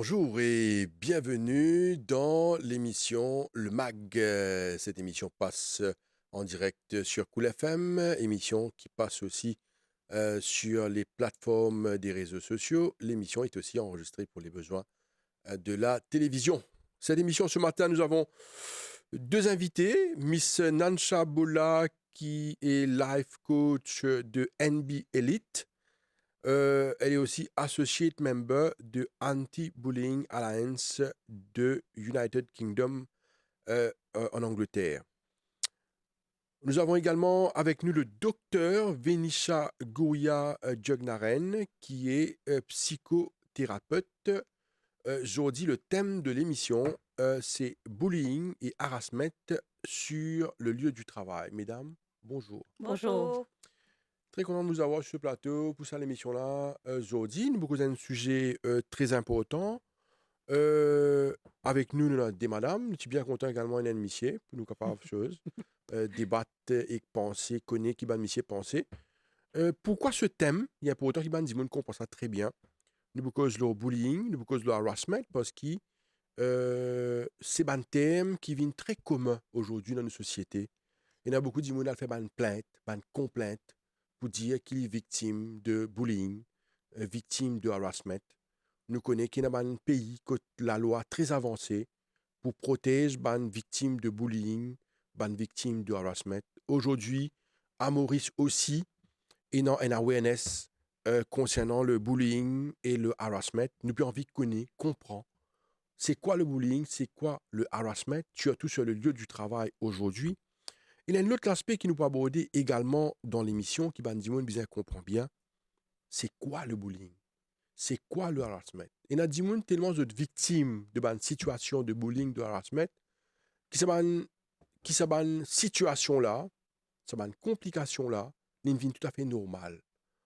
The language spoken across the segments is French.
Bonjour et bienvenue dans l'émission Le Mag. Cette émission passe en direct sur Cool FM, émission qui passe aussi sur les plateformes des réseaux sociaux. L'émission est aussi enregistrée pour les besoins de la télévision. Cette émission, ce matin, nous avons deux invités. Miss Nansha Bola, qui est life coach de NB Elite. Elle est aussi associate member de Anti-Bullying Alliance de United Kingdom en Angleterre. Nous avons également avec nous le docteur Venisha Gouria Jognaren, qui est psychothérapeute. Aujourd'hui, le thème de l'émission, c'est bullying et harassment sur le lieu du travail. Mesdames, bonjour. Bonjour. Très content de vous avoir sur ce plateau pour cette émission-là. Aujourd'hui, nous avons un sujet très important. Avec nous, nous avons des madames. Je suis bien content également d'un monsieur pour nous capables de choses. Débattre et penser, connaître qui va monsieur penser. Pourquoi ce thème? Il y a pour autant qui va nous comprend ça très bien. Nous cause le bullying, nous cause le harassment, parce que c'est un thème qui vient très commun aujourd'hui dans nos sociétés. Il y a beaucoup de gens qui font une plainte, une complainte pour dire qu'il est victime de bullying, victime de harassment. Nous connaissons qu'il y a un pays qui a la loi très avancée pour protéger les victimes de bullying, les victimes de harassment. Aujourd'hui, à Maurice aussi, il y a une awareness concernant le bullying et le harassment. Nous avons envie de connaître, comprendre c'est quoi le bullying, c'est quoi le harassment, surtout sur le lieu du travail aujourd'hui. Il y a un autre aspect qui nous peut aborder également dans l'émission, qui va nous dire bien comprend bien, c'est quoi le bullying? C'est quoi le harassment? Il y a des gens tellement de victimes de une situation de bullying, de harassment, qui sont une situation-là, une complication-là, une vie tout à fait normale.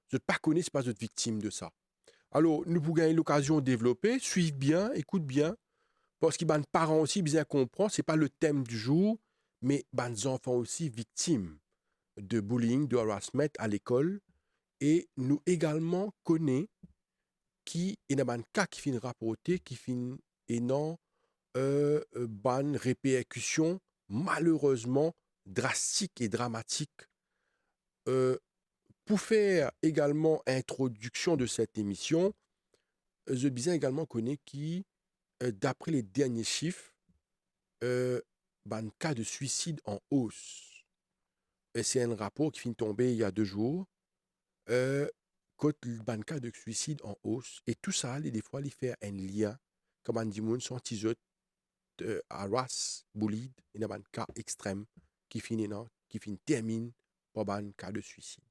Je ne connais pas de victime de ça. Alors, nous pouvons gagner l'occasion de développer, suivre bien, écoute bien, parce que les parents aussi bien comprendre, ce n'est pas le thème du jour, mais les enfants aussi victimes de bullying, de harassment à l'école. Et nous également connaissons qui y a un cas qui finit rapporté, qui finit ayant une répercussion malheureusement drastique et dramatique. Pour faire également introduction de cette émission, je bien également connais qui, d'après les derniers chiffres, un cas de suicide en hausse. Et c'est un rapport qui finit tomber il y a 2 jours. Le cas de suicide en hausse. Et tout ça, des fois, il fait un lien, comme on dit, sont harass, bullied, il y a un cas extrême qui finit, termine par un cas de suicide.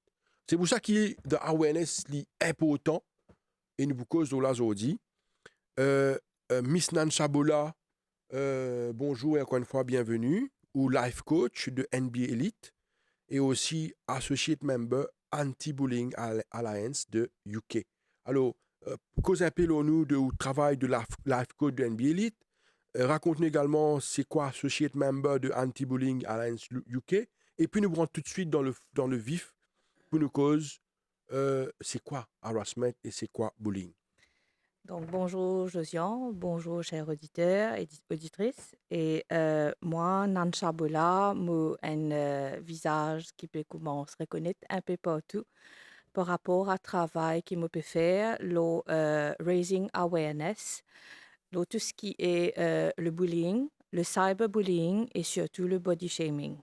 C'est pour ça que the awareness est important et nous cause de aujourd'hui. Miss Nansha Bola, bonjour et encore une fois bienvenue, ou life coach de NBA Elite et aussi associate member Anti-Bullying Alliance de UK. Alors, cause un peu nous de travail de life coach de NBA Elite. Raconte-nous également c'est quoi associate member de Anti-Bullying Alliance UK. Et puis nous rentrons tout de suite dans le vif pour nous cause c'est quoi harassment et c'est quoi bullying. Donc, bonjour Josiane, bonjour chers auditeurs et auditrices. Et moi, Nansha Bola, j'ai un visage qui peut commencer à reconnaître un peu partout par rapport à travail qui me peut faire, le raising awareness, tout ce qui est le bullying, le cyberbullying et surtout le body shaming.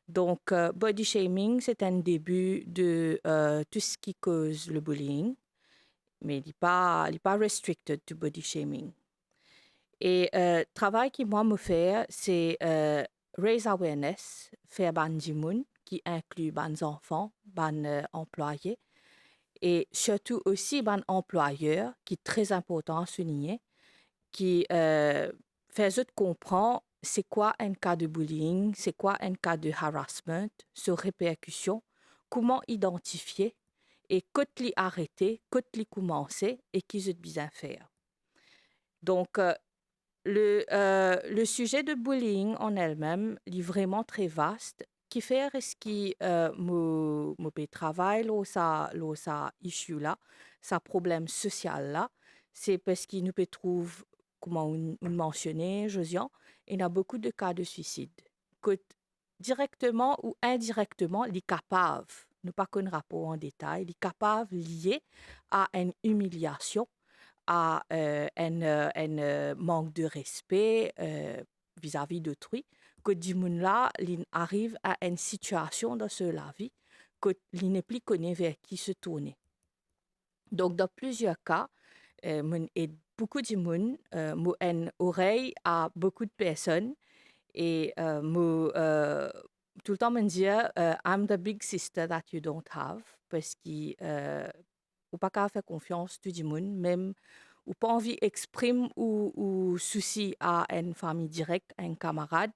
Donc, body shaming, c'est un début de tout ce qui cause le bullying, mais il n'est pas restricted to body shaming. Et le travail que moi me fais, c'est raise awareness, faire ban dimoun, qui inclut ban enfants, ban employés, et surtout aussi ban employeurs, qui est très important à souligner, qui fait comprendre c'est quoi un cas de bullying, c'est quoi un cas de harassment, sur répercussion, comment identifier et quand les arrêter, quand les commencer et qui je bien faire. Donc, le sujet de bullying en elle-même est vraiment très vaste, qui fait ce qui me travaille, ça issue là, ça problème social là, c'est parce qu'il nous peut trouver, comment on mentionnait, Josiane, il y a beaucoup de cas de suicide. Que directement ou indirectement, il est capable, nous pas qu'on rapport en détail, il est capable lié à une humiliation, à un manque de respect vis-à-vis d'autrui, que du monde là, il arrive à une situation dans la vie que il n'est plus connu vers qui se tourner. Donc, dans plusieurs cas, et beaucoup de monde, mo une oreille à beaucoup de personnes et tout le temps me dire, I'm the big sister that you don't have, parce qu'il ou pas qu'à faire confiance tout le monde, même ou pas envie exprime ou souci à une famille directe, à un camarade,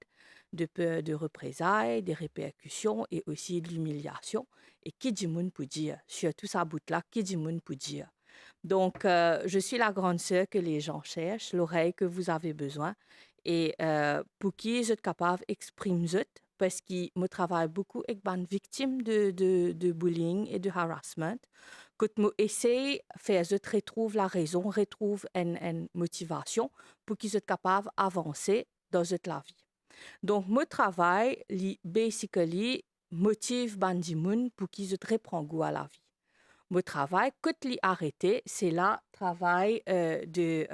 de peur de représailles, des répercussions et aussi de l'humiliation. Et qui dit monde pour dire, surtout ça bout-là, qui dit monde pour dire. Donc, je suis la grande sœur que les gens cherchent, l'oreille que vous avez besoin. Et pour qui je suis capable d'exprimer, parce que je travaille beaucoup avec des victimes de bullying et de harassment, que je essaie de faire retrouve la raison, retrouve une motivation pour qu'ils soient capables d'avancer dans la vie. Donc, mon travail, basically, motive les gens pour qu'ils reprennent goût à la vie. Mon travail, quand je arrêté, c'est le travail de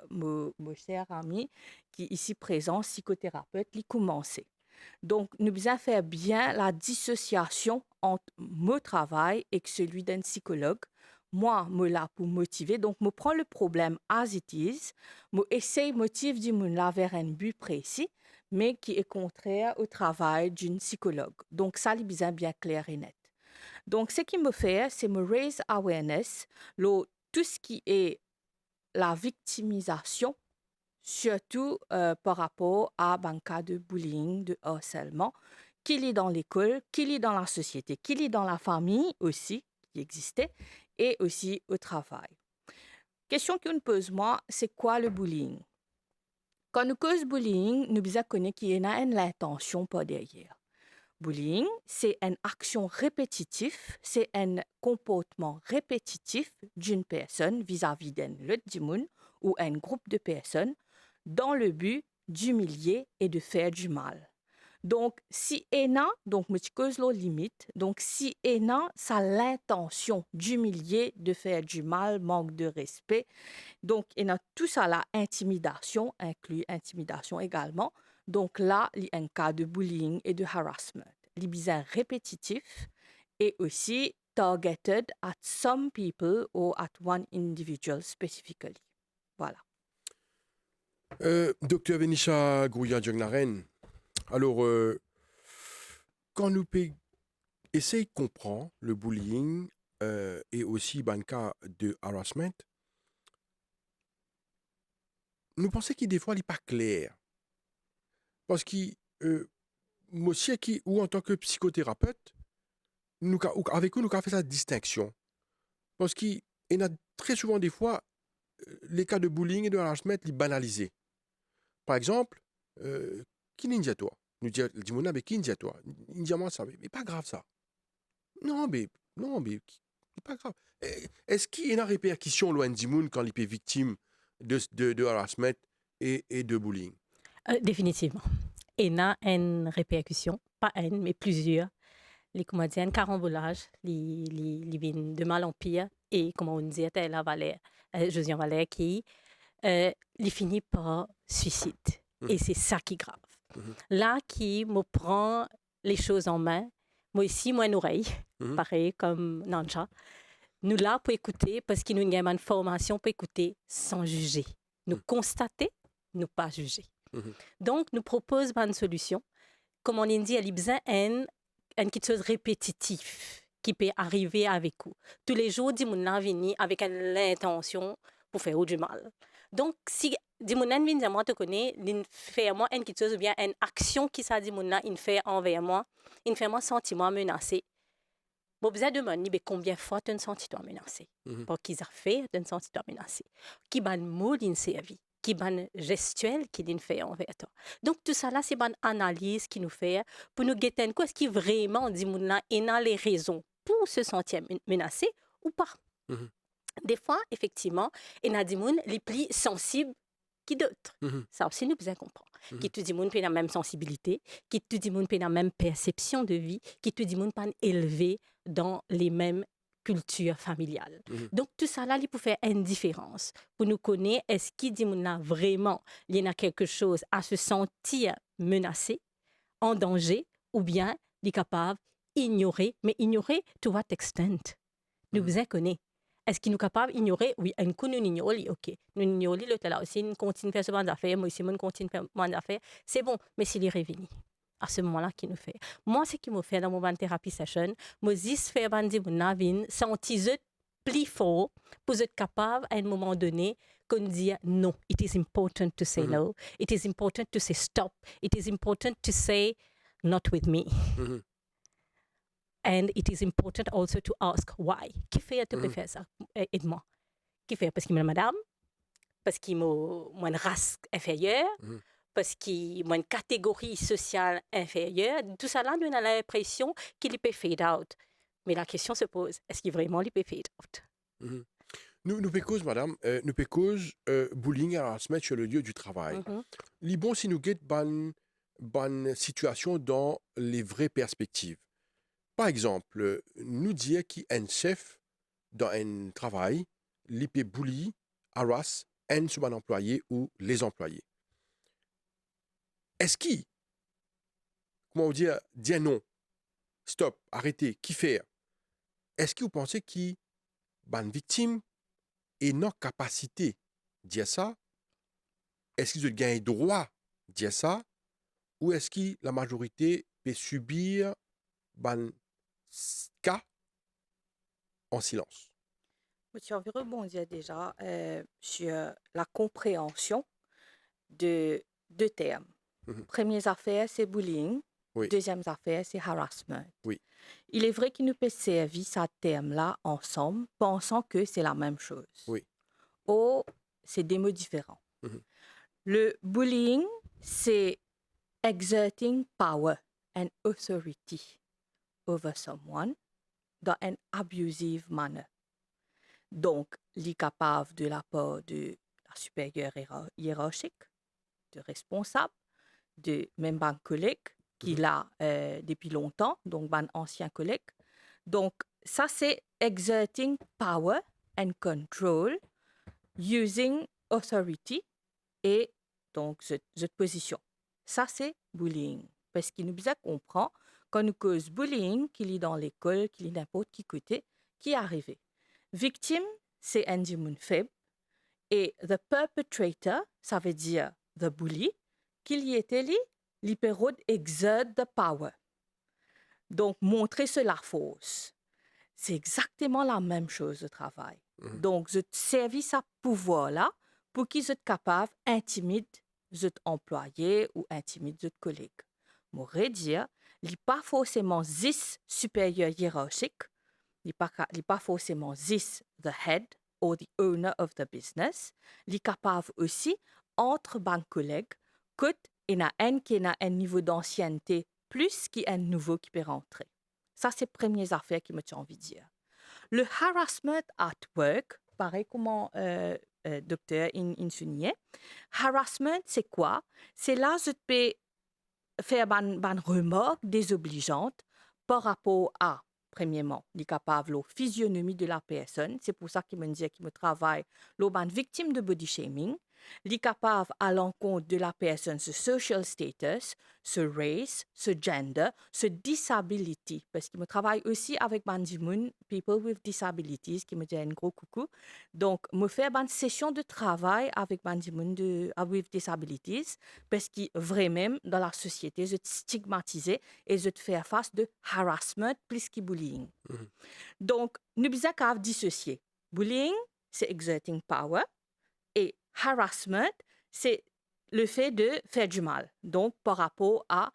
mon cher ami qui est ici présent, psychothérapeute, qui a commencé. Donc, nous devons faire bien la dissociation entre mon travail et celui d'un psychologue. Moi, je suis là pour motiver. Donc, je prends le problème as it is, je essaye de motiver du monde là vers un but précis, mais qui est contraire au travail d'une psychologue. Donc, ça, c'est bien clair et net. Donc, ce qui me fait, c'est me raise awareness, tout ce qui est la victimisation, surtout par rapport à un cas de bullying, de harcèlement, qu'il est dans l'école, qu'il est dans la société, qu'il est dans la famille aussi, qui existait, et aussi au travail. Question qu'on me pose, moi, c'est quoi le bullying? Quand nous cause bullying, nous devons connaître qu'il y a une intention par derrière. Bullying, c'est une action répétitive, c'est un comportement répétitif d'une personne vis-à-vis d'un autre monde ou un groupe de personnes dans le but d'humilier et de faire du mal. Donc, si ENA, donc limite, donc si ENA, ça a l'intention d'humilier, de faire du mal, manque de respect, donc il y a tout ça là, intimidation, inclut intimidation également. Donc là, il y a un cas de bullying et de harassment. Il est bien répétitif et aussi targeted at some people or at one individual specifically. Voilà. Docteur Venisha Gouya-Djongnaren, alors, quand nous essayons de comprendre le bullying et aussi le cas de harassment, nous pensons que des fois, il n'est pas clair. Parce que, moi aussi, ou en tant que psychothérapeute, avec nous, nous avons fait cette distinction. Parce qu'il y a très souvent des fois, les cas de bullying et de harassment, ils banalisés. Par exemple, qui ninja toi? Nous disons, mais qui ninja toi? Ninja moi ça, mais pas grave ça. Non, mais c'est pas grave. Est-ce qu'il y a une répercussion loin du monde quand il est victime de harassment et de bullying? Définitivement. Il y a une répercussion, pas une, mais plusieurs. Les comédiens, carambolage, les viennent de mal en pire. Et comme on disait, Josiane Valère, qui il finit par suicide. Et c'est ça qui est grave. Là, qui me prend les choses en main, moi aussi, moi, une oreille, pareil comme Nansha. Nous là pour écouter, parce qu'il nous a une formation pour écouter sans juger. Nous constater, nous pas juger. Donc, nous proposons une solution. Comme on dit, il y a besoin quelque chose de répétitif qui peut arriver avec vous. Tous les jours, il y a venir avec l'intention pour faire du mal. Donc, si il y a vient moi te connaît, il fait moi quelque chose ou bien une action qui ça dit il fait envers moi, il fait moi sentir menacé. Bon, besoin de demander combien de fois tu te sens menacé. Pour qu'ils aient fait, tu te sens menacé. Qui ban mot d'une servie, qui ban gestuelle qui d'une fait envers toi. Donc tout ça là, c'est une analyse qui nous fait pour nous guetter quoi, est-ce qui vraiment dit il a les raisons pour se sentir menacé ou pas. Des fois, effectivement, il y a des gens les plus sensibles que d'autres. Mhm. Ça aussi, nous besoin comprendre. Qui tout le monde a la même sensibilité, qui tout le monde a la même perception de vie, qui tout le monde pas élevé dans les mêmes cultures familiales. Mhm. Donc, tout ça là, il peut faire une différence. Pour nous connaître, est-ce qu'il dit là vraiment, il y a quelque chose à se sentir menacé, en danger, ou bien il est capable d'ignorer, mais ignorer to what extent? Nous besoin connaître. Est-ce qu'il nous capable d'ignorer? Oui, un coup nous ignore, ok. Nous ignore, l'autre là aussi, nous continue à faire ce genre d'affaires, moi aussi, nous continue à faire ce genre d'affaires. C'est bon, mais s'il est revenu, à ce moment-là, qu'il nous fait. Moi, ce qu'il me fait dans mon thérapie session, moi, dis faire bandi mon navine, sentir plus fort pour être capable à un moment donné qu'on dit non. It is important to say no. It is important to say stop. It is important to say not with me. Mhm. And it is important also to ask why. Qui fait tu peux faire ça? Aide-moi. Qui fait? Parce qu'il m'a madame? Parce qu'il m'a une race inférieure? Parce qu'il m'a une catégorie sociale inférieure? Tout ça là, nous avons l'impression qu'il peut fade out. Mais la question se pose, est-ce qu'il vraiment il peut fade out? Nous pécose, madame, nous pécose bullying à se mettre sur le lieu du travail. Les bon si nous guette bonne situation dans les vraies perspectives. Par exemple, nous dire qu'un chef dans un travail, il peut bully, harass un son employé ou les employés. Est-ce qu'il, comment on dit, dire non, stop, arrêtez, qui faire? Est-ce que vous pensez qu'il une victime et notre capacité de dire ça? Est-ce qu'ils ont gagné droit de dire ça? Ou est-ce que la majorité peut subir un cas en silence? J'ai envie de rebondir déjà sur la compréhension de deux termes. Première affaire, c'est bullying. Oui. Deuxième affaire, c'est harassment. Oui. Il est vrai qu'il nous peut servir ce terme-là ensemble, pensant que c'est la même chose. Oui. Ou c'est des mots différents. Le bullying, c'est exerting power and authority over someone dans an abusive manner. Donc, il est capable de la part de la supérieure hiérarchique, de responsable, de même un collègue qu'il a depuis longtemps, donc un ancien collègue. Donc, ça, c'est exerting power and control using authority et donc cette position. Ça, c'est bullying. Parce qu'il nous besoin comprendre quand nous cause bullying, qu'il est dans l'école, qu'il est n'importe qui côté, qui est arrivé. Victime, c'est un démon faible. Et the perpetrator, ça veut dire the bully, qu'il y était lui, l'hyperode exert the power. Donc, montrer cela fausse. C'est exactement la même chose au travail. Donc, je service à pouvoir-là pour qu'ils soient capables d'intimider les employés ou intimider les collègues. M'aurait dire, il n'est pas forcément 10 supérieurs hiérarchiques, il n'est pas forcément 10 the head or the owner of the business. Il est capable aussi, entre banques collègues, qu'il y a un qui a un niveau d'ancienneté plus qu'un nouveau qui peut rentrer. Ça, c'est les premières affaires qui me tient envie de dire. Le harassment at work, pareil comme docteur soulignait, harassment, c'est quoi? C'est là que je peux faire une remarque désobligeante par rapport à, premièrement, les capables, la physionomie de la personne. C'est pour ça qu'il me dit qu'il me travaille, une victime de body shaming. Les capables à l'encontre de la personne, ce social status, ce race, ce gender, ce disability. Parce qu'il me travaille aussi avec Bandimoun, people with disabilities, qui me dit un gros coucou. Donc, me faire une session de travail avec Bandimoun with disabilities, parce que vraiment, dans la société, je te stigmatisé et je te fais face de harassment plus que bullying. Donc, nous devons qu'à dissocier. Bullying, c'est exerting power. Et harassment, c'est le fait de faire du mal. Donc, par rapport à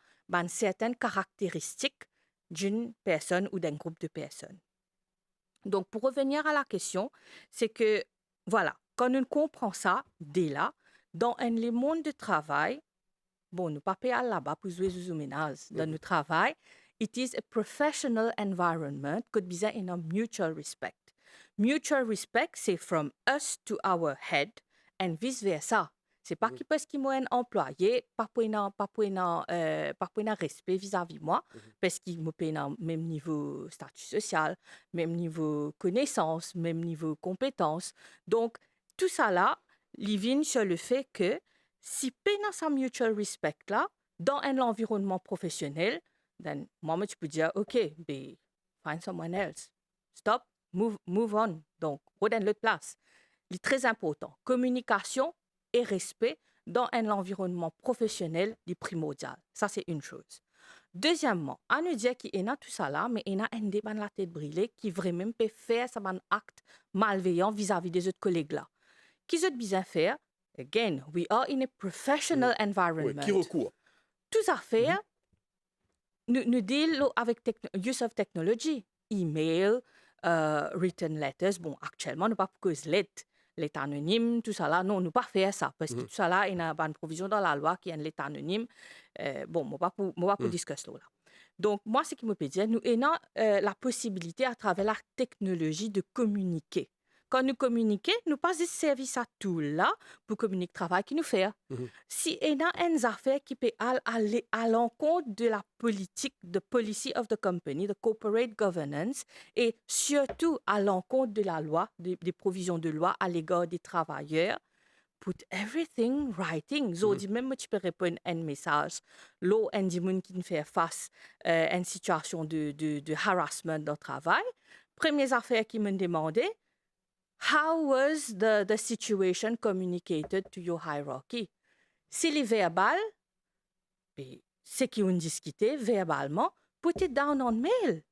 certaines caractéristiques d'une personne ou d'un groupe de personnes. Donc, pour revenir à la question, c'est que, voilà, quand on comprend ça, dès là, dans le monde du travail, bon, nous ne pas payer là-bas pour jouer aux ménages. Dans le travail, it is a professional environment que besoin in a mutual respect. Mutual respect, c'est from us to our head and vice versa. C'est pas qui parce qu'il m'a un employé, pas pour un respect vis-à-vis moi, parce qu'il me paye au même niveau statut social, même niveau connaissance, même niveau compétence. Donc, tout ça là, il vient sur le fait que si paye dans sa mutual respect là, dans un environnement professionnel, then, moi, tu peux dire, OK, ben, find someone else. Stop, move on. Donc, redonne l'autre place. C'est très important. Communication et respect dans un environnement professionnel est primordial. Ça, c'est une chose. Deuxièmement, on nous dit qu'il y a tout ça là, mais il y a un débat dans la tête brûlée qui vraiment peut faire un acte malveillant vis-à-vis des autres collègues là. Qui sont bien faire? Again, we are in a professional environment. Qui recourt? Tout à fait, nous deal avec use of technology, email, written letters. Bon, actuellement, nous pas pour cause lettre anonyme, tout ça là. Non, nous pas faire ça parce que tout ça là, il y a une provision dans la loi qui est une lettre anonyme. Bon, moi pas pour discuter là. Donc, moi, ce qui me peut dire, nous avons la possibilité à travers la technologie de communiquer. Quand nous communiquons, nous pas de service à tout là pour communiquer le travail qu'il nous fait. Si il y a une affaire qui peut aller à l'encontre de la politique, de policy of the company, de corporate governance, et surtout à l'encontre de la loi, des provisions de loi à l'égard des travailleurs, put everything writing. So, dit même tu peux répondre à un message. L'eau, un dimon qui fait face à une situation de harassment dans le travail. Première affaire qui me demandait, how was the situation communicated to your hierarchy? Si les verbal, c'est qui ont discuté verbalement, put it down on mail.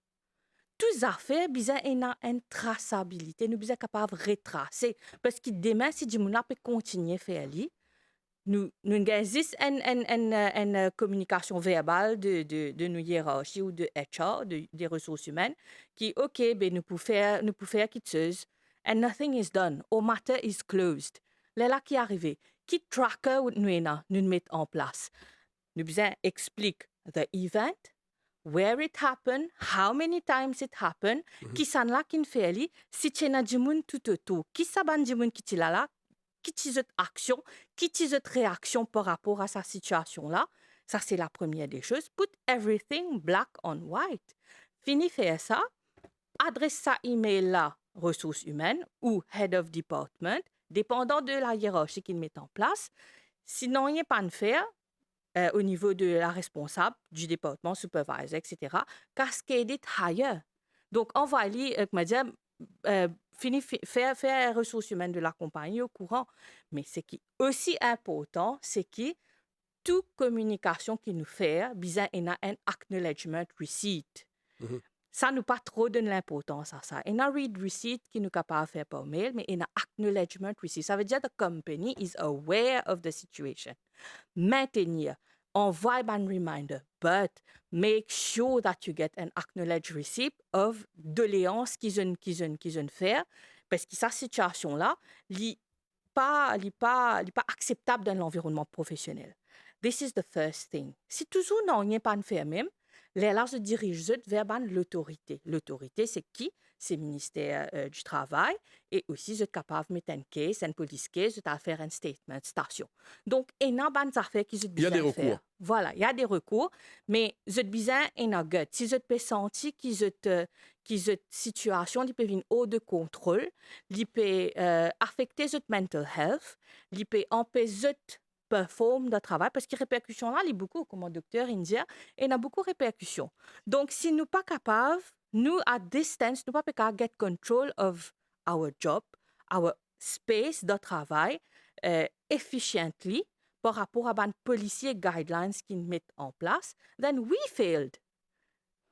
Toutes affaires, besoin une traçabilité, nous sommes capables de retracer. Parce que demain, si nous peut continuer à faire ça, nous avons une communication verbale de nos hiérarchies ou de HR, des ressources humaines, qui, OK, ben, nous pouvons faire quelque chose, and nothing is done, or matter is closed. Là qui est arrivé, qui tracker nous met en place. Nous besoin explique the event, where it happened, how many times it happened, qui s'en là qui fait ali, si tu as du tout autour, qui s'aban du monde qui là, qui t'y action, qui t'y réaction par rapport à sa situation là. Ça c'est la première des choses. Put everything black on white. Fini faire ça, adresse ça email là, ressources humaines ou head of department, dépendant de la hiérarchie qu'il met en place. Sinon, il n'y a pas de faire. Au niveau de la responsable du département, supervisor, etc., cascade it higher. Donc, on va aller, faire ressources humaines de la compagnie au courant. Mais ce qui est aussi important, c'est que toute communication qui nous fait, il y a un acknowledgement receipt. Ça nous pas trop donne l'importance à ça. Il y a un read receipt qui nous capable de faire par mail, mais il y a un acknowledgement receipt. Ça veut dire que the company is aware of the situation. Maintenir, envoie un reminder, but make sure that you get an acknowledged receipt of doléances qu'ils ont fait, parce que cette situation-là n'est pas acceptable dans l'environnement professionnel. This is the first thing. Si toujours non, il n'y a pas de faire même, là se dirige vers l'autorité. L'autorité, c'est qui? C'est le ministère du Travail et aussi, vous êtes capable de mettre un case, un police case, vous êtes faire un statement, station. Donc, il y a des affaires qui sont Il y a des recours. Voilà, il y a des recours, mais vous êtes besoin d'un gut. Si vous êtes senti que cette situation peut venir hors de contrôle, elle peut affecter votre mental health, elle peut empêcher votre perform de travail, parce que les répercussions là, il y a beaucoup, comme le docteur India, et il y a beaucoup de répercussions. Donc, si nous ne sommes pas capables, nous, à distance, nous ne sommes pas capables de get control of our job, our space de travail, efficiently, par rapport à les policiers guidelines qu'ils mettent en place, then we failed.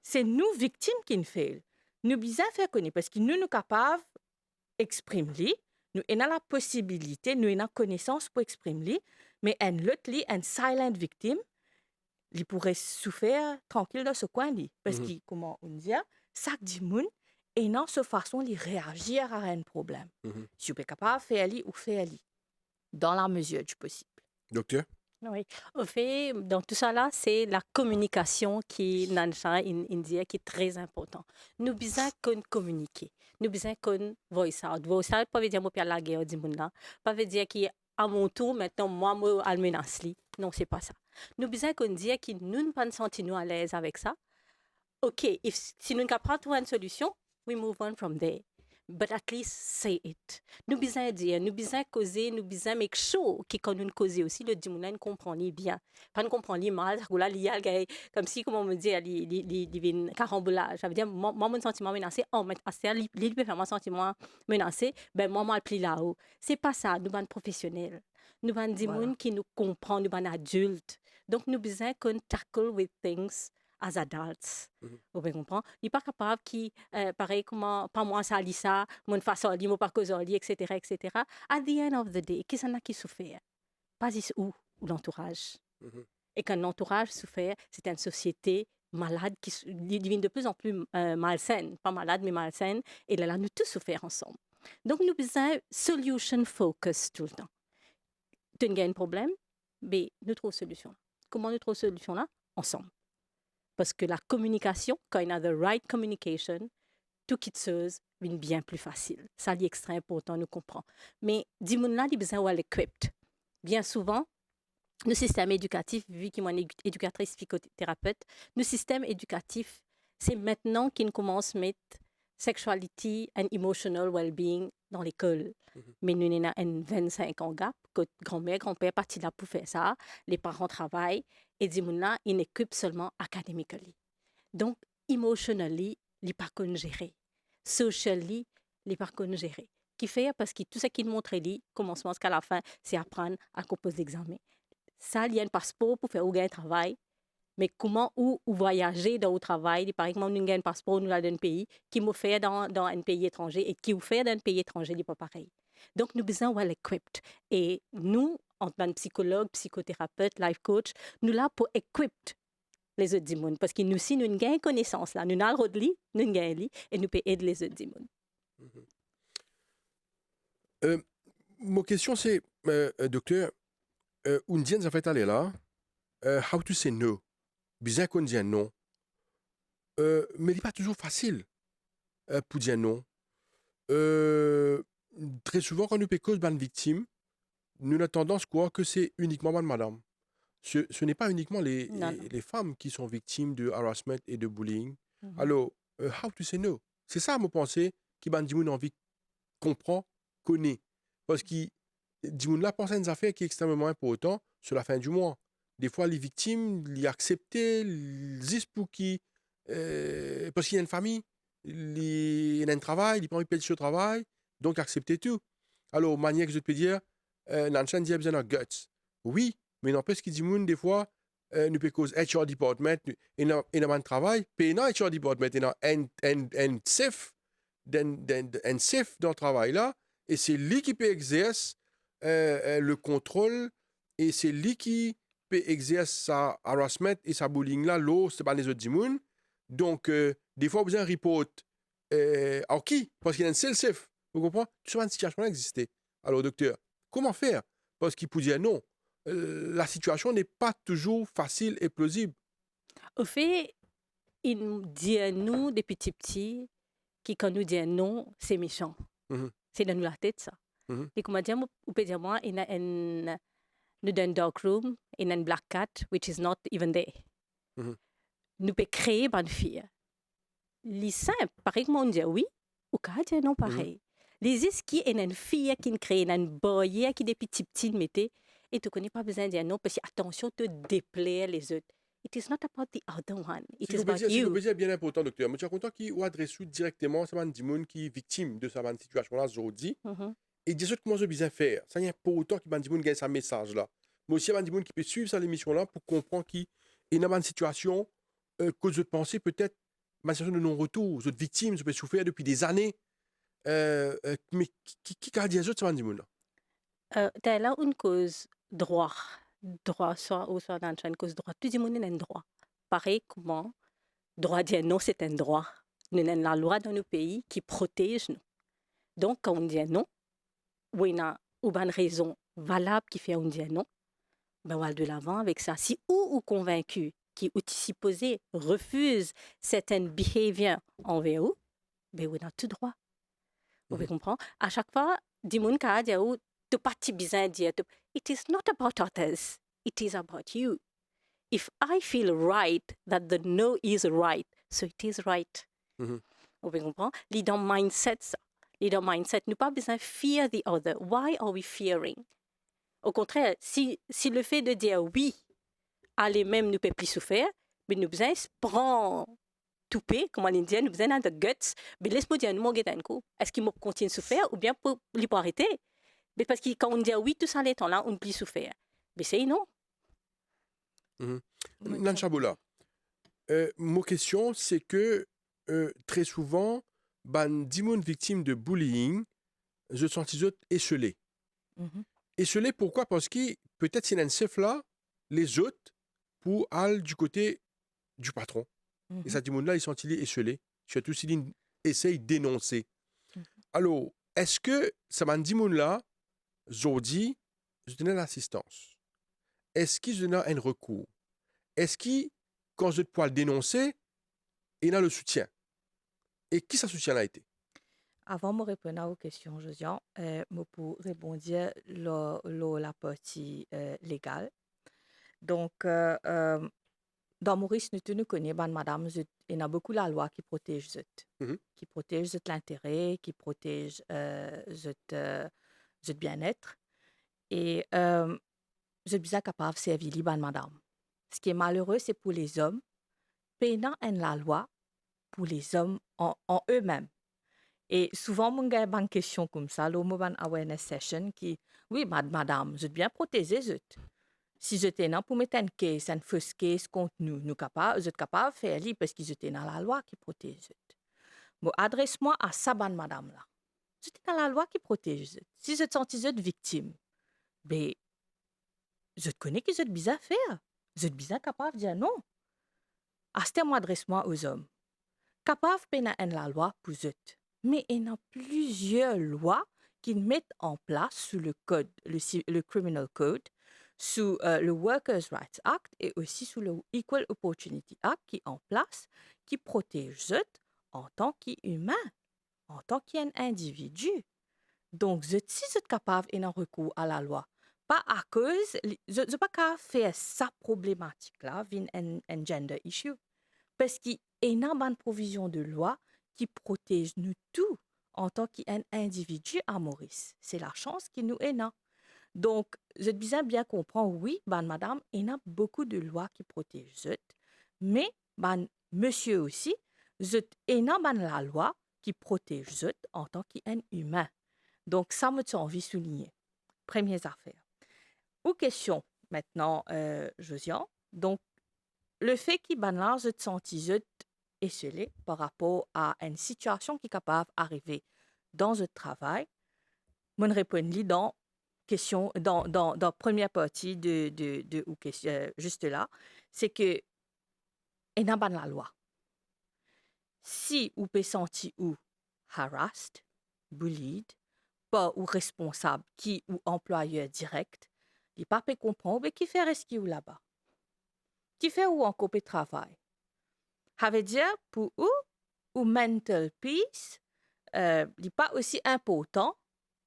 C'est nous, victimes, qui failent. Nous besoin faire connaître, parce que nous sommes capables d'exprimer, nous avons la possibilité, nous avons la connaissance pour exprimer, mais un silent victime, il pourrait souffrir tranquille dans ce coin-là. Parce que, comment on dit, ça dit moun, et non, de façon, il réagir à un problème. Si vous êtes capable de faire ou faire dans la mesure du possible. Docteur? Oui. Au fait, dans tout ça là, c'est la communication qui, Nansha, India, qui est très important. Nous besoin qu'on communique. Nous besoin qu'on voice out. Voice out, pas veut dire moi faire la guerre du monde là. Pas veut dire qu'à mon tour, maintenant, moi, je menace lui. Non, c'est pas ça. Nous besoin qu'on dise que nous ne pas nous sentir nous à l'aise avec ça. OK, si nous ne pouvons pas trouver une solution, we move on from there. But at least say it. Nous besoin dire, nous besoin causer, nous besoin make sure que quand nous causons aussi, le dimanche comprend bien. Pas nous comprend mal, là, comme si, comment on me dit, il y a un carambolage. Ça veut dire, moi, mon sentiment menacé, oh, mais il peut faire mon sentiment menacé, ben, moi, je plie là-haut. C'est pas ça, nous sommes professionnels. Nous sommes des Voilà. gens qui nous comprennent, nous sommes adultes. Donc, nous besoin qu'on tackle with things as adults. Vous comprenez? Il n'est pas capable qui, pareil, comment, pas moi, ça, lit ça, mon façon, mon pas cause, etc., etc. At the end of the day, qui s'en a qui souffert? Pas ici ou l'entourage. Et quand l'entourage souffert, c'est une société malade qui devient de plus en plus malsaine. Pas malade, mais malsaine. Et là, nous tous souffrir ensemble. Donc, nous besoin solution focus tout le temps. Tu as un problème, mais nous trouvons solution. Comment nous trouvons solution là? Ensemble. Parce que la communication, quand il y a the right communication, tout qui se devient bien plus facile. Ça, c'est extrêmement important, nous comprend. Mais, dis-moi là, il besoin d'être equipped. Bien souvent, nos systèmes éducatifs, vu que moi, éducatrice psychothérapeute, nos systèmes éducatifs, c'est maintenant qu'ils commencent à mettre sexuality and emotional well-being dans l'école. Mais nous avons un 25 ans gap, que grand-mère, grand-père partent là pour faire ça, les parents travaillent, et dis-moi, ils n'équipent seulement academically. Donc, emotionally, ils pas qu'on gérer. Socially, ils pas qu'on gérer. Qui fait parce que tout ce qu'ils montrent, commencement jusqu'à la fin, c'est apprendre à composer l'examen. Ça, il y a un passeport pour faire un travail. Mais comment ou voyager dans le travail, par exemple, nous avons un passeport nous dans un pays qui nous fait dans un pays étranger et qui nous fait dans un pays étranger, n'est pas pareil. Donc, nous besoin well equipped. Et nous, en tant que psychologue, psychothérapeute, life coach, nous là pour equipped les autres dimons parce que nous aussi nous avons connaissance là, nous avons le lit, nous avons lit et nous pouvons aider les autres dimons. Mon question c'est, docteur, on dit en fait aller là, how to say no, bien qu'on dise non, mais il n'est pas toujours facile pour dire non. Très souvent quand nous pécons une victime, nous avons tendance à croire que c'est uniquement madame. Ce n'est pas uniquement les femmes qui sont victimes de harassment et de bullying. Alors, how to say no? C'est ça, mon pensée, qui m'a dit envie de comprendre, connaît. Parce que Dimoun là pense à une affaire qui est extrêmement importante sur la fin du mois. Des fois, les victimes, les accepter, les disent pour qui, parce qu'il y a une famille, il y a un travail, il prend une pétition au travail, donc accepter tout. Alors, manière que je peux dire, Nanshan dit besoin de guts. Oui, mais n'empêche qu'il dit des fois, nous peut cause HR department, il a un travail, puis non HR department, il a un chef, un chef dans le travail là, et c'est lui qui peut exercer le contrôle, et c'est lui qui peut exercer sa harassment et sa bullying là, l'autre, c'est pas les autres dimounes. Donc, des fois, vous avez un report à qui? Parce qu'il y a un seul chef. Vous comprenez? Tout ça, une situation existait. Alors, docteur, comment faire? Parce qu'il peut dire non. La situation n'est pas toujours facile et plausible. Au fait, il nous dit à nous, depuis petits, qui quand nous dit non, c'est méchant. C'est dans la tête, ça. Et comme dire, ou peut dire moi, il y a un dark room, il y a un black cat, which is not even there. Nous peut créer une fille. Les simples, pareil que on dit oui, ou qu'à dire non pareil. Les iski, il y a une fille qui crée, il y a une boyer qui depuis petit mettait, et tu connais pas besoin de dire non, parce que attention, te déplaire les autres. It is not about the other one. It is about you. C'est bien important, docteur. Mais tu es content qu'il adresse directement à un monde qui est victime de cette situation-là aujourd'hui. Et des autres, comment je bien faire? Ça n'est pas autant qu'il y a un monde qui gagne ce message-là. Mais aussi, il y a un monde qui peut suivre cette émission-là pour comprendre qu'il y a une situation que je pensais peut-être une situation de non-retour. Les autres victimes, je peux souffrir depuis des années. Mais qui a dit à autres, ce monde-là? Tu as là une cause droit. Droit, soit dans une cause droit. Tout le monde a un droit. Pareil, comment droit dire non, c'est un droit. Nous avons la loi dans nos pays qui protège nous. Donc, quand on dit non, il y a une raison valable qui fait on dit non. ben on va de l'avant avec ça. Si ou convaincu qui ou supposé refuse certaines behaviors envers vous, ben on a tout droit. Vous Mhm. comprenez? À chaque fois, dis mon cas, dis ou tu pas ti bizarre dire, it is not about others, it is about you. If I feel right that the no is right, so it is right. Mhm. Vous comprenez? Les dans mindset, ça. Les dans mindset, nous pas besoin de fear the other. Why are we fearing? Au contraire, si le fait de dire oui à les mêmes nous peut plus souffrir, mais nous besoin prendre tout paix, comme on dit, nous besoin de guts, mais laisse-moi dire, nous m'en un coup. Est-ce qu'il me continue de souffrir ou bien pour arrêter? Mais parce que quand on dit oui, tout ça, les temps là, on ne peut plus souffrir. Mais c'est non. Mhm. Moi, Nan ça- Chabola, mon question, c'est que très souvent, ban dimoun victime de bullying, je sens autres esselés. Mhm. Esselés, pourquoi? Parce que peut-être c'est un chef là, les autres, pour aller du côté du patron. Et Mhm. ça, dimoun là, ils sont esselés. Surtout s'ils essayent de dénoncer. Mhm. Alors, est-ce que ça m'a dit là, aujourd'hui, je donnais l'assistance? Est-ce qu'ils donnent un recours? Est-ce que, quand je dois le dénoncer, il a le soutien? Et qui ça soutien a été? Avant de répondre aux questions, Josiane, je peux répondre la partie légale. Donc, dans Maurice, nous connaissons, madame, il y a beaucoup la loi qui protège Mhm. qui protège l'intérêt, qui protège bien-être. Et je suis bien capable de servir les madame. Ce qui est malheureux, c'est pour les hommes, payant la loi pour les hommes en eux-mêmes. Et souvent, mon gars, une question comme ça, le mot awareness session qui, oui, madame, je suis bien protégée, si j'étais là pour mettre une case, une fausse case contre nous, vous êtes capable de faire ça parce que j'étais dans la loi qui protège. Bon, adresse-moi à ça, madame là. J'étais dans la loi qui protège. Si je te sentis victime, ben, je te connais que je te bizarre faire. Je te bizarre capable de dire non. À ce moi adresse-moi aux hommes. Capable de la loi pour eux. Mais il y a plusieurs lois qui mettent en place sous le code, le Criminal Code, sous le Workers' Rights Act et aussi sous le Equal Opportunity Act qui est en place, qui protège eux en tant qu'humains, en tant qu'individu. Donc, si vous êtes capable de recours à la loi, pas à cause, je ne pas qu'à faire sa problématique-là, un gender issue, parce qu'il y a une provision de loi qui protège nous tous en tant qu'individu à Maurice. C'est la chance qui nous est là. Donc, je bien comprendre, oui, madame, il y a beaucoup de lois qui protègent eux, mais monsieur aussi, il y a la loi qui protège eux en tant qu'humain. Donc, ça me tient envie de souligner. Première affaire. Aux questions, maintenant, Josiane. Donc, le fait qu'il y ait de sentir esselé par rapport à une situation qui est capable d'arriver dans le travail, je réponds dans question dans la première partie de ou question, juste là, c'est que il y a la loi. Si vous pouvez sentir ou harassed, bullied, pas ou responsable qui ou employeur direct, il pas peut comprendre mais qui fait rescue là-bas. Qui fait ou en copie de travail. Ça veut dire pour eux, ou mental peace, il n'est pas aussi important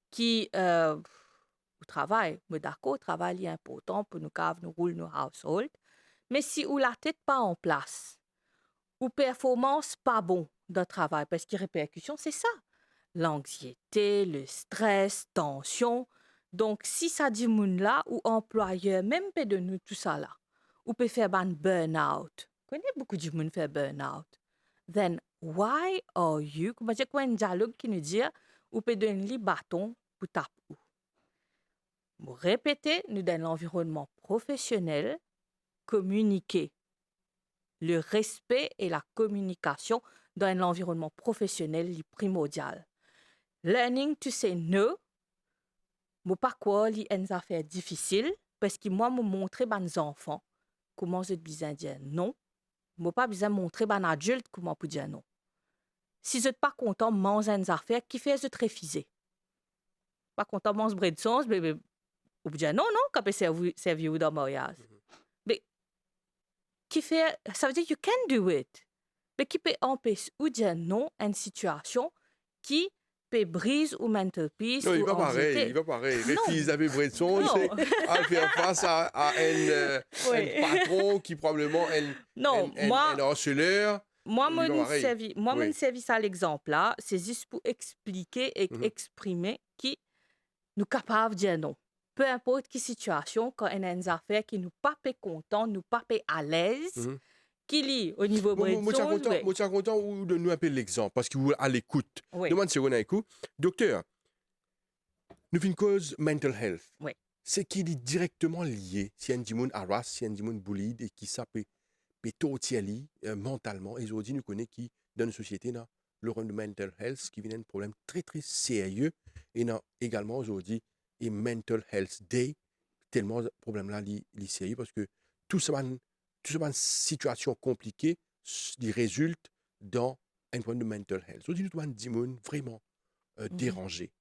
qui au travail. Mais d'accord, le travail est important pour nous caves, nous rouler nos household. Mais si ou la tête pas en place, ou performance pas bon dans le travail, parce que répercussions, c'est ça. L'anxiété, le stress, tension. Donc, si ça dit moun là, ou employeur, même pas de nous tout ça là, ou peut faire ban burn-out. Connais beaucoup de monde fait burn-out. Then, why are you, comment j'ai quoi un dialogue qui nous dit, ou peut donner les bâtons pour taper ou. Pour répéter, nous dans l'environnement professionnel, communiquer. Le respect et la communication dans l'environnement professionnel est primordial. Learning to say no, moi pas quoi li une affaire difficile parce que moi me montrer aux enfants comment je besoin dire non. Moi pas besoin montrer aux adultes comment pour dire non. Si je pas content mange une affaire qui fait je te refuser. Pas content mange bread sauce, bébé ou bien non, qui peut servir dans le mariage. Mais qui fait, ça veut dire you can do it. Mais qui peut empêcher ou dire non à une situation qui peut briser ou mental peace Non, il ou va pareil, anxiété. il va pareil. Non. Elisabeth Bresson, Non. c'est à faire face à un Oui. patron qui probablement Non, un harceleur. moi, Il va pareil. mon Oui. service à l'exemple là, c'est juste pour expliquer et Mhm. exprimer qui nous capables de dire non. Peu importe quelle situation, quand on a une affaire qui nous pas content, nous pas à l'aise, Mhm. qui lit au niveau Moi, je suis content, oui. moi, je suis content ou de nous appeler l'exemple parce que vous à l'écoute. Oui. Demande si on a écoute. Docteur, nous avons une cause mental health. Oui. C'est qui est directement lié. Si un dimon harass, si un dimon bullied et qui s'appelle pétotiali mentalement, et aujourd'hui nous connaissons qui dans une société là, le rôle de mental health qui vient un problème très très sérieux et non également aujourd'hui et mental health day tellement ce problème là est sérieux parce que tout ce situation compliquée qui résulte dans un problème de mental health. Aujourd'hui nous avons dimon vraiment dérangé.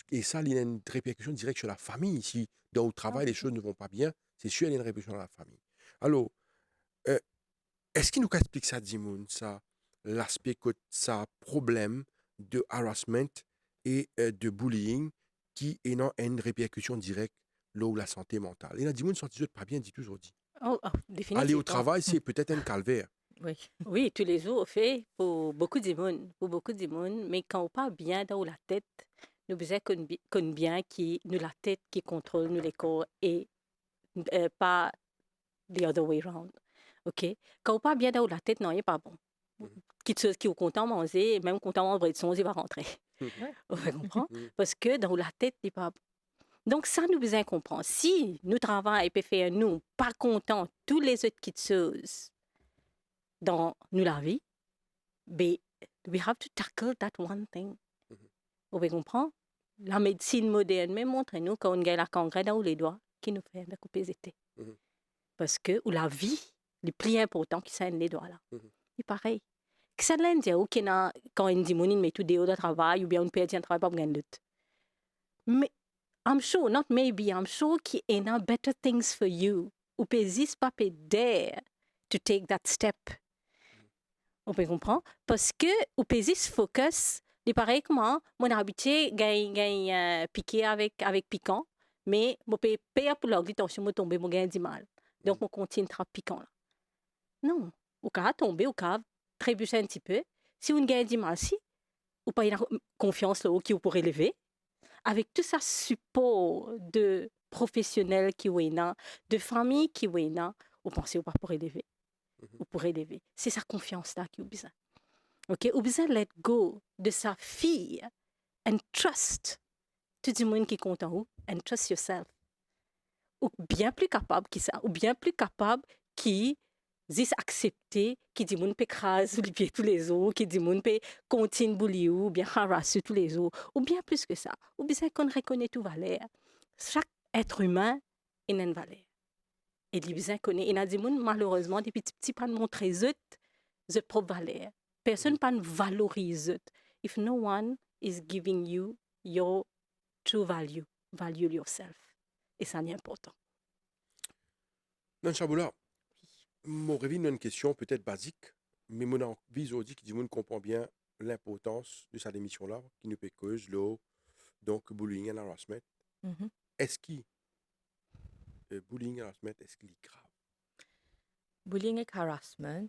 Et ça, il y a une répercussion directe sur la famille. Si dans le travail, les choses ne vont pas bien, c'est sûr qu'il y a une répercussion dans la famille. Alors, est-ce qu'il nous explique ça, Dimoun, ça, l'aspect que ça problème de harassment et de bullying qui est une répercussion directe là où la santé mentale. Et là, Dimoun, sentit pas bien, dit toujours dit. Oh, définitivement. Aller au travail, c'est peut-être un calvaire. Oui. Oui, tous les jours, on fait pour beaucoup de monde, mais quand on parle bien dans la tête, nous besoin qu'on bien qui nous la tête qui contrôle nous les corps et pas the other way round. OK? Quand on parle bien dans la tête, non, il n'est pas bon. Qui est content de manger, même content de son, il va rentrer. On comprend? Parce que dans la tête, il n'est pas bon. Donc, ça, nous besoin comprendre. Si nous travaillons et peut faire nous pas contents, tous les autres petites choses dans nous la vie, but we have to tackle that one thing. Vous comprenez? La médecine moderne même montre nous qu'on a la congrès dans les doigts qui nous fait de couper les étés. Parce que ou la vie, le plus important qui sont les doigts là. C'est pareil. Que ça l'en dit ou quand on dit monine met tout dehors de travail ou bien on perd un travail pas gagner lutte. Mais I'm sure, not maybe, I'm sure qu'il y a better things for you. Ou peut juste pas dare to take that step. On peut comprendre? Parce que ou peut juste focus. C'est pareil que moi, mon habitué gagne piqué avec piquant, mais mon peut payer pour leur tension me tomber, mon gagne du mal. Donc mon continue très piquant là. Non, au cas tomber, au cas trébucher un petit peu. Si on gagne du mal, si ou pas une confiance là qui vous pourrait lever, avec tout ça support de professionnels qui ouéna, de famille qui ouéna, vous pensez ou pas pour élever, ou pour élever. C'est sa confiance là qui vous besoin. OK, ou besoin let go de sa fille and trust tout le monde qui compte en vous and trust yourself. Ou bien plus capable qui ça, ou bien plus capable qui dis accepter qui dit moun peut craser les pieds tous les jours, qui dit moun peut continuer bully ou bien harasser tous les jours, ou bien plus que ça, ou bien qu'on reconnaît tout valeur. Chaque être humain a une valeur. Et il besoin connaît. Et dit moun malheureusement des petits pas montrer zut propre valeur. Personne pas valorise. If no one is giving you your true value, value yourself. Et ça c'est important. Non, Chaboula, mon revient une question peut-être basique, mais mon envie aujourd'hui qui dit qu'on comprend bien l'importance de cette émission-là, qui nous peut cause l'eau, donc bullying and harassment. Est-ce qu'il bullying et harassment, est-ce qu'il est grave? Bullying et harassment,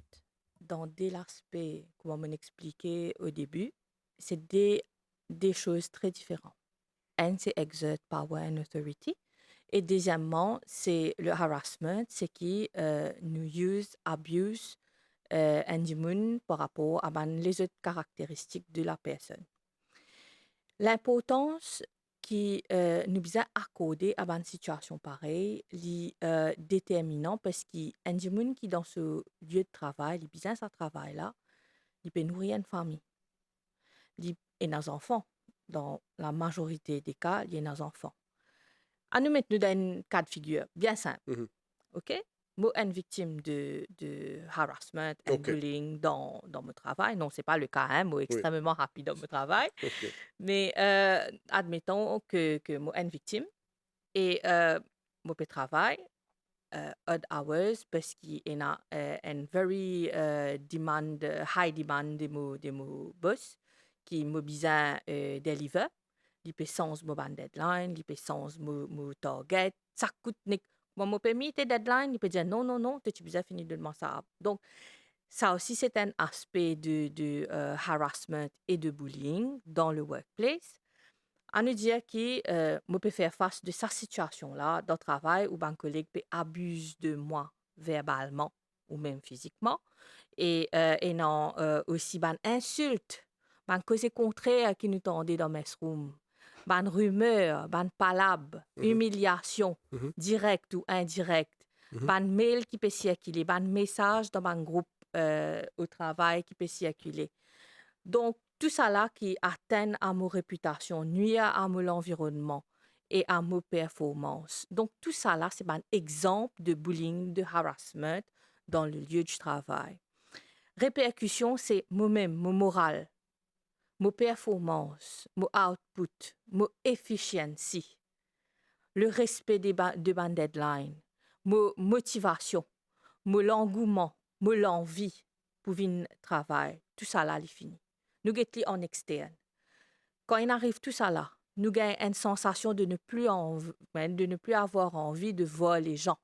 dans des aspects, comme on expliqué au début, c'est des choses très différentes. Un, c'est exert power and authority. Et deuxièmement, c'est le harassment, c'est qui nous abuse un par rapport à les autres caractéristiques de la personne. L'importance qui nous besoin accorder à une situation pareille, est déterminant parce qu'un qui dans ce lieu de travail, il besoin ce travail là, il peut nourrir une famille. Il et nos enfants. Dans la majorité des cas, il y a nos enfants. À nous mettre dans un cas de figure bien simple. OK? Moi, une victime de harassment et bullying dans mon travail. Non, ce n'est pas le cas. Moi, extrêmement rapide dans mon travail. Mais admettons que moi, une victime. Et je peux travailler odd hours parce qu'il y a un very high demand de mon boss qui m'a besoin deliver. Il peut sans mon deadline, il peut sans mon target. Ça coûte moi, je peux mettre deadline, il peut dire non, non, non, tu as besoin de finir de ça. Donc, ça aussi, c'est un aspect de harassment et de bullying dans le workplace. À nous dire que je peux faire face de cette situation-là dans le travail où un collègue peut abuser de moi verbalement ou même physiquement. Et non, aussi, insulte, cause contraire qui nous tendait dans mes rooms, rumeur, palabre, Mhm. humiliation, Mhm. directe ou indirecte, Mhm. mail qui peut circuler, message dans un groupe au travail qui peut circuler. Donc, tout ça là qui atteint à ma réputation, nuit à mon environnement et à mes performances. Donc, tout ça là, c'est un exemple de bullying, de harassment dans le lieu du travail. Répercussion, c'est moi-même, mon moral, mon performance, mon output, mon efficiency, le respect de ma deadline, mon motivation, mon engouement, mon envie pour venir travailler. Tout ça là, il est fini. Nous sommes en externe. Quand il arrive tout ça là, nous avons une sensation de ne plus avoir envie de voir les gens.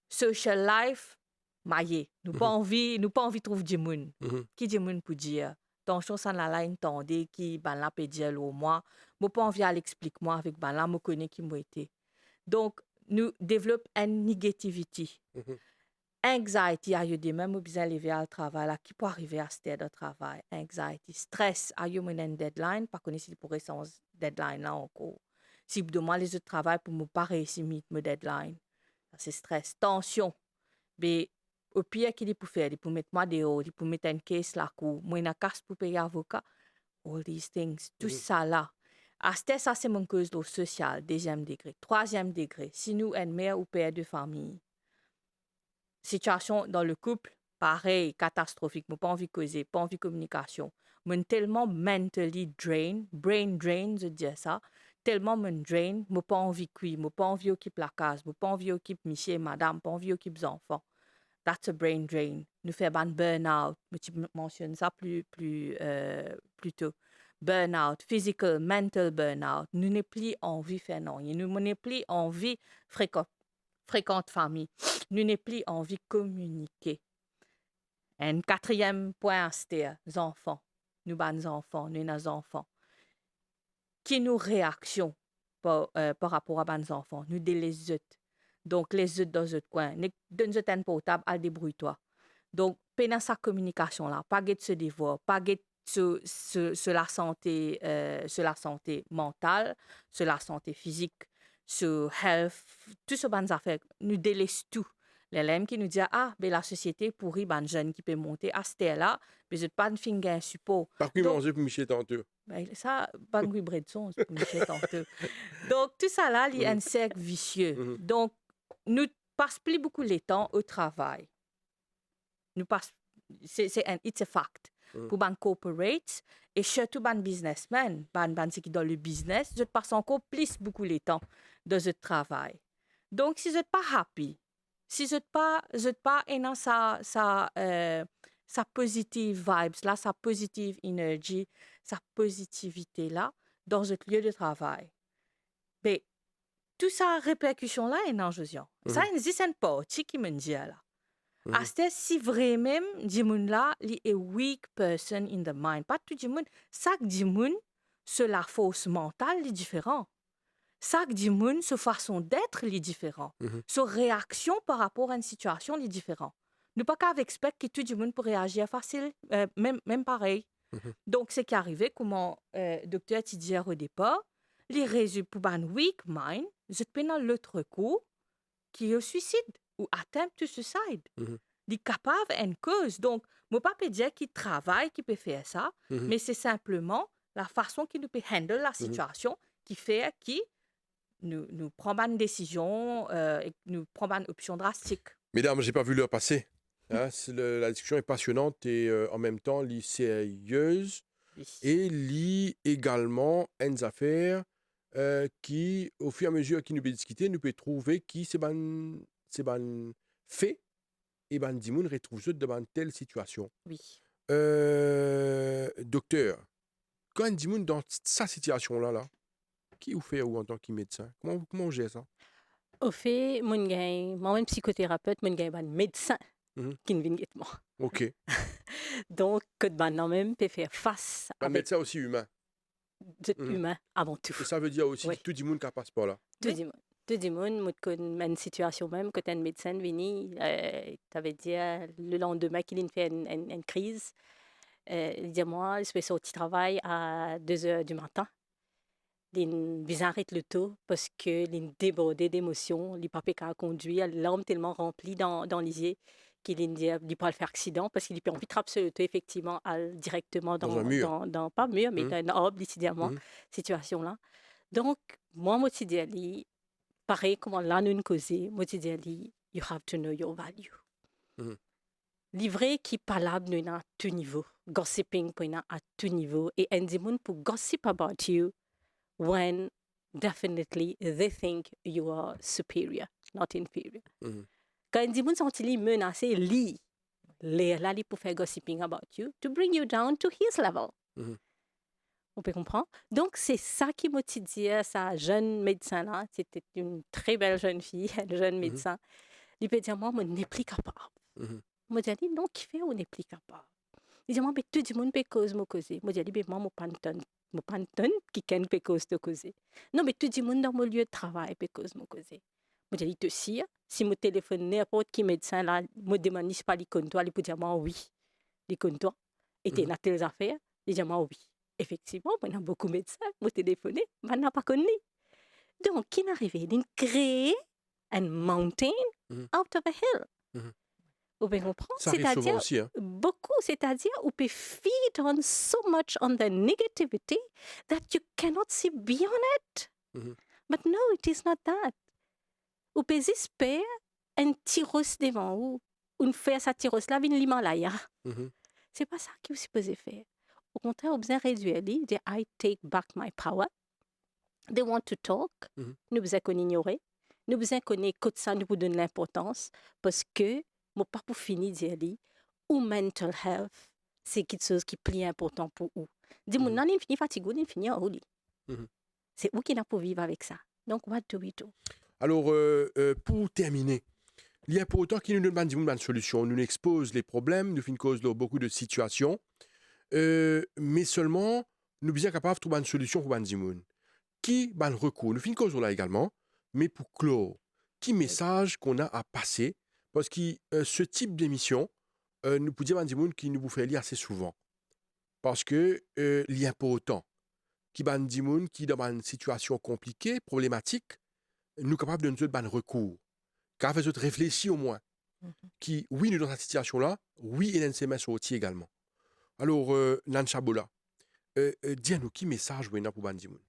Social life, maillé. Nous pas envie de trouver du monde. Qui du monde pour dire attention ça là entendez qui là peut dire au moi. Moi pas envie à l'expliquer moi avec là me connaît qui moi été. Donc nous développons une négativité. Anxiety, a eu des mêmes besoin lever au travail là qui peut arriver à ce stade de travail. Anxiety, stress, a eu une deadline, pas connaître s'il pourrait sans deadline là encore. Si vous demandez les autres travail pour me pas réussir mon deadline, c'est stress, tension. Mais au pire qu'il pour faire, il pour mettre moi dehors, il pour mettre une caisse là cour, moi une casse pour payer avocat, all these things, tout ça là. À ce ça c'est mon cause social, deuxième degré, troisième degré. Si nous une mère ou père de famille. Situation dans le couple, pareil, catastrophique. Je n'ai pas envie de causer, pas envie de communication. Je suis tellement mentally drained, brain drain, je dis ça. Tellement me drain, je n'ai pas envie de cuire, je n'ai pas envie d'occuper la case, je n'ai pas envie d'occuper monsieur et madame, pas envie d'occuper les enfants. That's a brain drain. Nous faisons un burn-out. Tu mentionnes ça plus tôt. Burn-out, physical, mental burn-out. Nous n'avons plus envie de faire non. Nous n'avons plus envie de fréquente famille. Nous n'avons plus envie de communiquer. Un quatrième point, c'est les enfants. Nous avons des enfants, nous avons des enfants. Qui nous réaction par rapport à nos enfants? Nous les autres. Donc, les autres dans le coin. Nous donnons un portable, à débrouille-toi. Donc, pendant sa communication là, pas de se dévoiler, pas de sur la santé mentale, sur la santé physique, sur health, tout ce genre d'affaires, nous délaisse tout. Les lèvres qui nous disent ben la société pourrie, ben jeune qui peut monter à cette là, mais je pas de finger un support. Par qui manger pour Michel tantôt? Ben, ça, pas de bread son pour Michel tantôt. Donc tout ça là, il y a un cercle vicieux. Donc nous passons plus beaucoup de temps au travail. Nous passe, it's a fact. Pour les corporates et surtout les businessmen, ceux qui dans le business, je passe encore beaucoup de temps dans ce travail. Donc, si je n'êtes pas happy, si je n'êtes pas dans sa positive vibes, là, sa positive énergie, sa positivité là, dans ce lieu de travail, ben, toute sa répercussion là est non, Josiane. Ça existe une partie qui me dit là. Aste si vraiment di moun là, li est weak person in the mind. Pas tout di moun. Chaque di moun, c'est la force mentale li différent. Chaque di moun, sa façon d'être li différent. Sa réaction par rapport à une situation li différent. Nous pas qu'à expecter que tout di moun pour réagir facile, même pareil. Donc, ce qui est arrivé, comment docteur ti dit au départ, les résultats pour un weak mind, je te dans l'autre coup, qui est au suicide ou attempt to suicide. Il est capable d'une cause. Donc, je ne peux pas dire qu'il travaille, qu'il peut faire ça, mais c'est simplement la façon qu'il peut handle la situation qui fait qu'il nous prend une décision et nous prend une option drastique. Mesdames, je n'ai pas vu l'heure passer. Hein, la discussion est passionnante et en même temps, elle est sérieuse et lit également une affaire qui, au fur et à mesure qu'il nous peut discuter, nous peut trouver qui c'est ban fait et ban dimoun retrouve eux dans telle situation. Oui. Docteur, quand un dimoun dans sa situation là, qui vous fait ou en tant que médecin? Comment on gère ça? Au fait, moi-même psychothérapeute, mon gars, un médecin Mhm. qui ne vient pas moi. Ok. Donc, que moi-même peut faire face Un avec médecin aussi humain. des Mhm. humains avant tout. Et ça veut dire aussi Oui. que tout le monde qui passe par là. Tout Oui. le monde, moi, une situation même, quand un médecin vient, tu avais dit le lendemain qu'il a fait une crise, il dit moi, je vais sortir travail à 2 heures du matin. Il arrête le taux parce qu'il est débordé d'émotions. Il n'a pas pu conduire, l'âme tellement remplie dans les yeux qu'il ne pas le faire accident parce qu'il n'a pas envie de traverser le taux effectivement directement Dans un mur. dans pas mur, mais Mhm. dans une arbre, décidément, Mhm. situation-là. Donc, moi, je dis, pareil, comment là, nous causons, moi, je dis, you have to know your value. Mhm. Livrer qui parle à tout niveau, gossiping à tout niveau, et un monde pour gossip about you when definitely they think you are superior, not inferior. Mhm. Quand un monde sont menacé, là, pour faire gossiping about you, to bring you down to his level. Mhm. On peut comprendre. Donc, c'est ça qui m'a dit à sa jeune médecin-là. C'était une très belle jeune fille, un jeune médecin. Il peut dire, moi, je n'est plus capable. Mhm. Moi, j'ai dit, non, qui fait, on n'est plus capable. Il dit, moi, mais tout le monde peut causer, moi, causer. Moi, j'ai dit, moi, je pas une tonne qui peut causer de causer. Non, mais tout le monde dans mon lieu de travail peut causer, moi, causer. Moi, j'ai dit, aussi, si mon téléphone n'importe qui médecin, là, me demande si pas les comptes, il peut dire, moi, oui, les comptes. Et tu as telles affaires, il dit, moi, oui. Effectivement, on a beaucoup de médecins, moi, téléphoné, mais n'a pas connu. Donc, qui est arrivé? Il a créé une mountain out of a hill. Mhm. Vous pouvez comprendre? Ça arrive souvent aussi. Hein. Beaucoup, c'est-à-dire, on peut feed on so much on the negativity that you cannot see beyond it. Mhm. But no, it is not that. On peut espérer un tyros devant vous, une faire sa tyros là, vient l'Himalaya. Mhm. C'est pas ça que vous supposez faire. Au contraire, vous besoin réduire, dire I take back my power. They want to talk. Nous besoin qu'on ignore. Nous besoin qu'on écoute ça, nous vous donne l'importance parce que moi pas pour finir dire ou mental health, c'est quelque chose qui est plus important pour vous. Dis-moi, non, il finit fatigué, il finit en haut. C'est où qui n'a pour vivre avec ça. Donc, what do we do? Alors, pour terminer, il y a pour autant qu'il nous demande une solution. On nous expose les problèmes, nous faisons cause de beaucoup de situations, mais seulement, nous sommes capables de trouver une solution pour Banzimoun. Qui ban recours? Nous faisons cause là également, mais pour clore, qui message qu'on a à passer? Parce que ce type d'émission, nous pouvons dire Banzimoun qui nous vous fait lire assez souvent. Parce que il y a pour autant qui Banzimoun qui dans une situation compliquée, problématique, nous capables de nous donner un recours. Car fait autres réfléchir au moins. Qui, oui, nous dans cette situation-là, oui, il y a une SMS aussi également. Alors, Nanchabola, dis-nous qui message vous pour Bandimoun?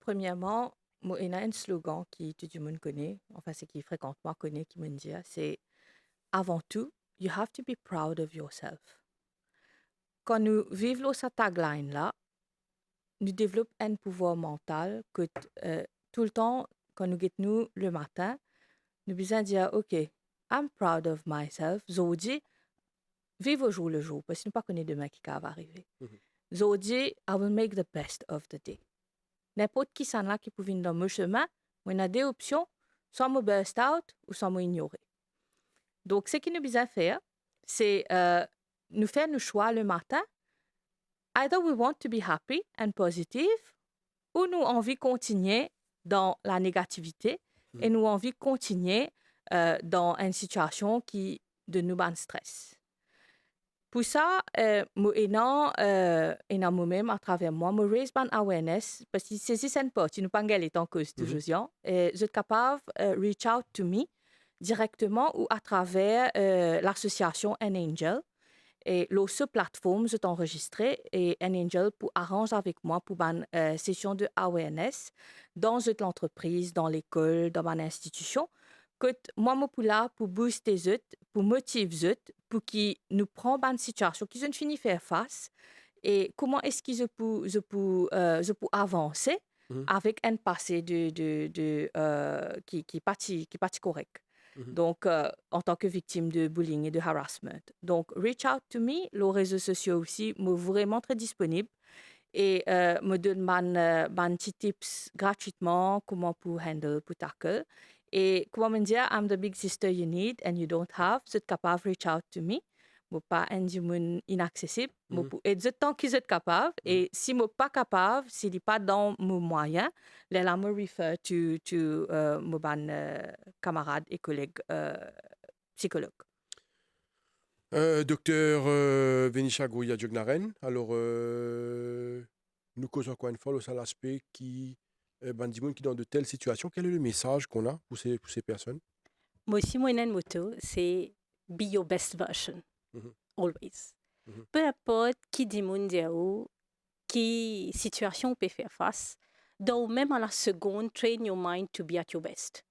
Premièrement, moi, il y a un slogan qui tout le monde connaît, enfin, c'est qui fréquentement connaît, qui me dit, c'est avant tout, you have to be proud of yourself. Quand nous vivons cette tagline-là, nous développons un pouvoir mental que tout le temps, quand nous guettons le matin, nous besoin dire, OK, I'm proud of myself. Zodi, vive au jour le jour, parce que nous ne connaissons pas demain qui va arriver. Zodi, I will make the best of the day. N'importe qui s'en là qui peut venir dans mon chemin, on a des options, soit me burst out ou soit me ignorer. Donc, ce que nous besoin faire, c'est nous faire nos choix le matin. Either we want to be happy and positive, ou nous envie de continuer dans la négativité et nous envie de continuer dans une situation qui de nous ban stress. Pour ça, moi moi-même à travers moi, me raise ban awareness parce que c'est une porte, nous pas gagner en cause toujours. Et je suis capable reach out to me directement ou à travers l'association An Angel. Et ce plateforme, je t'enregistré et An Angel pour arranger avec moi pour une session de awareness dans l'entreprise, dans l'école, dans mon institution. Que moi, je suis là pour booster les autres, pour motiver les autres, pour qu'ils nous prennent une situation qu'ils ont fini de faire face et comment est-ce que je peux avancer avec un passé qui pas correct. Donc, en tant que victime de bullying et de harassment. Donc, reach out to me, les réseaux sociaux aussi, me vraiment très disponible et me donne man petits tips gratuitement, comment pour handle, pour tackle. Et comment me dire, I'm the big sister you need and you don't have, vous êtes capable de reach out to me. Je ne pas un humain inaccessible. Et de temps qu'ils sont capables, et si je ne suis pas capable, s'il n'est pas dans mes moyens, là, je me réfère à mes camarades et collègues psychologues. Docteur Venisha Goya-Diognaren, alors nous causons encore une fois sur l'aspect qui qui dans de telles situations. Quel est le message qu'on a pour ces personnes? Moi aussi, mon motto, c'est be your best version, always. Peu importe qui dit mon diao, qui situation on peut faire face, donc même à la seconde, train your mind to be at your best.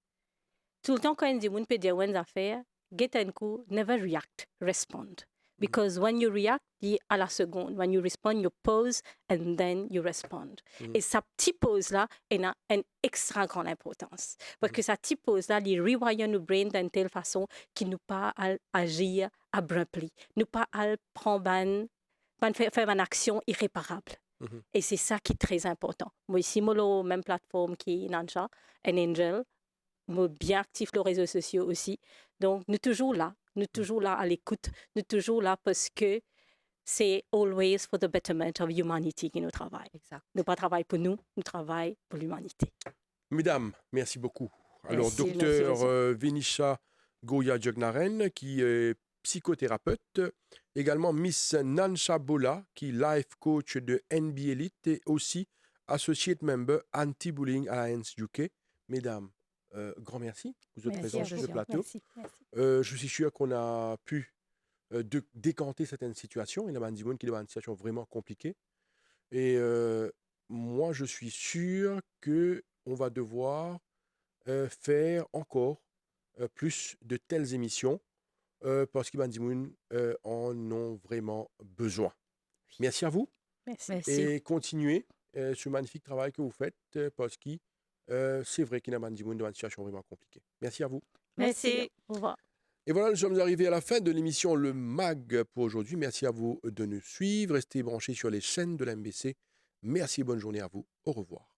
Tout le temps quand on dit mon peut dire une affaire, get un coup, never react, respond. Because when you react, à la seconde. When you respond, you pause and then you respond. Et sa petite pause-là, elle a une extra grande importance. Parce que sa petite pause-là, elle rewire nos brain d'une telle façon qu'il nous pas agir abruptly. Nous pas prendre faire une action irréparable. Et c'est ça qui est très important. Moi, ici, moi, la même plateforme qui Nansha, and Angel, moi, bien actif les réseaux sociaux aussi. Donc, nous toujours là à l'écoute, nous toujours là parce que c'est always for the betterment of humanity qui nous travaille. Exact. Nous pas travaillons pour nous travaillons pour l'humanité. Mesdames, merci beaucoup. Alors, Merci, docteur merci. Venisha Goya-Diognaren, qui est psychothérapeute, également Miss Nansha Bola, qui est life coach de NB Elite et aussi associate member Anti-Bullying Alliance UK. Mesdames, grand merci pour votre présence sur ce plateau. Merci. Je suis sûr qu'on a pu décanter certaines situations. Il y a des gens qui ont une situation vraiment compliquée. Et moi, je suis sûr qu'on va devoir faire encore plus de telles émissions parce qu'il y a des gens en ont vraiment besoin. Merci à vous. Merci. Et continuez ce magnifique travail que vous faites parce que c'est vrai qu'il y a des gens dans une situation vraiment compliquée. Merci à vous. Merci. Au revoir. Et voilà, nous sommes arrivés à la fin de l'émission Le MAG pour aujourd'hui. Merci à vous de nous suivre. Restez branchés sur les chaînes de la MBC. Merci et bonne journée à vous. Au revoir.